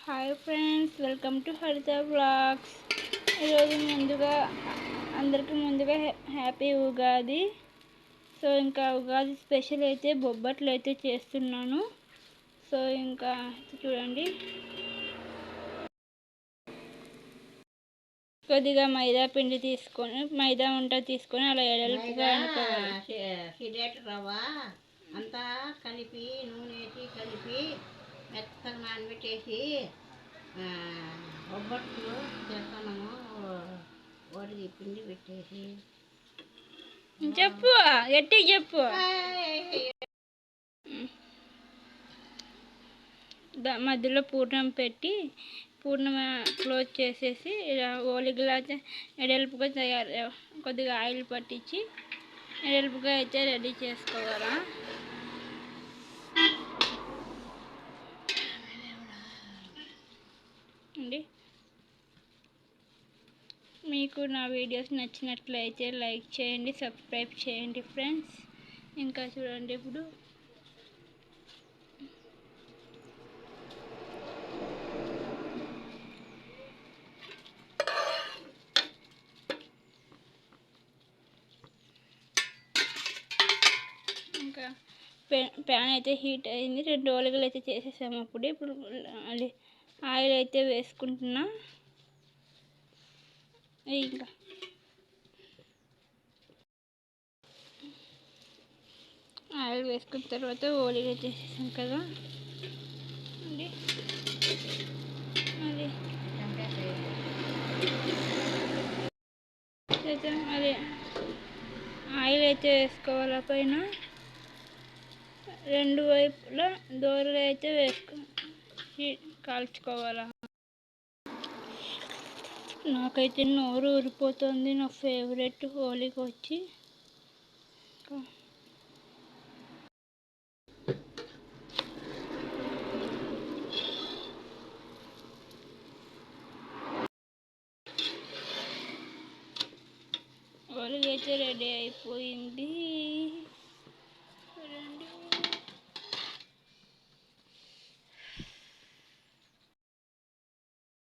Hi friends, welcome to హరిత vlogs. ఈరోజు అందరికీ ముందుగా హ్యాపీ ఉగాది. సో ఇంకా ఉగాది స్పెషల్ అయితే బొబ్బట్లు అయితే చేస్తున్నాను. సో ఇంకా చూడండి, కొద్దిగా మైదా పిండి తీసుకొని మైదా ఉంట తీసుకొని అలా ఎడల్పుగా అనుకోవాలి. రవ్వ అంతా కలిపి నూనె వేసి కలిపి మెత్తగా నానబెట్టేసి బొబ్బట్లు చేస్తున్నాము. వాటికి పిండి పెట్టేసి చెప్పు, గట్టి చెప్పు. మధ్యలో పూర్ణం పెట్టి పూర్ణం క్లోజ్ చేసేసి ఇలా ఓలిగలా ఎడల్పుగా కొద్దిగా ఆయిల్ పట్టించి ఎడల్పుగా అయితే రెడీ చేసుకోవాలా. అండి, మీకు నా వీడియోస్ నచ్చినట్లయితే లైక్ చేయండి, సబ్స్క్రైబ్ చేయండి ఫ్రెండ్స్. ఇంకా చూడండి, ఇప్పుడు ఇంకా ప్యాన్ అయితే హీట్ అయింది. 2 ఓలిగలు అయితే చేసేసాము. ఇప్పుడు ఆయిల్ అయితే వేసుకుంటున్నా. ఇంకా ఆయిల్ వేసుకున్న తర్వాత ఓలిగా చేసేసాం కదా అండి. మరి ఆయిల్ అయితే వేసుకోవాలి. పైన 2 వైపులా దోరగా అయితే కాల్చుకోవాలా. నాకైతే నోరు ఊరిపోతుంది. నా ఫేవరెట్ హోలీకి వచ్చి హోలీకి అయితే రెడీ అయిపోయింది.